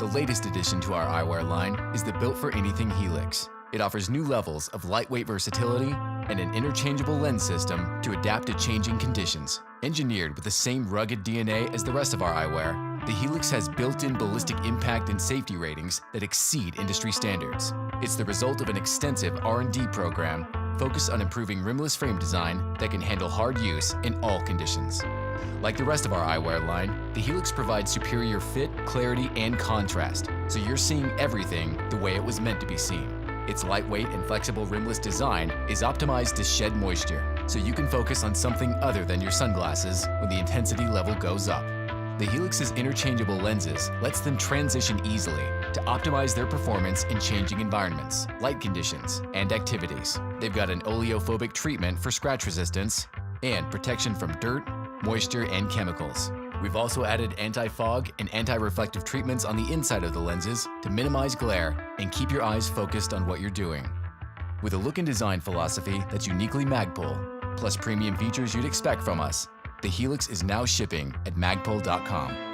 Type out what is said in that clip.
The latest addition to our eyewear line is the Built for Anything Helix. It offers new levels of lightweight versatility and an interchangeable lens system to adapt to changing conditions. Engineered with the same rugged DNA as the rest of our eyewear, the Helix has built-in ballistic impact and safety ratings that exceed industry standards. It's the result of an extensive R&D program focused on improving rimless frame design that can handle hard use in all conditions. Like the rest of our eyewear line, the Helix provides superior fit, clarity, and contrast, so you're seeing everything the way it was meant to be seen. Its lightweight and flexible rimless design is optimized to shed moisture, so you can focus on something other than your sunglasses when the intensity level goes up. The Helix's interchangeable lenses lets them transition easily to optimize their performance in changing environments, light conditions, and activities. They've got an oleophobic treatment for scratch resistance and protection from dirt, moisture, and chemicals. We've also added anti-fog and anti-reflective treatments on the inside of the lenses to minimize glare and keep your eyes focused on what you're doing. With a look and design philosophy that's uniquely Magpul, plus premium features you'd expect from us, the Helix is now shipping at magpul.com.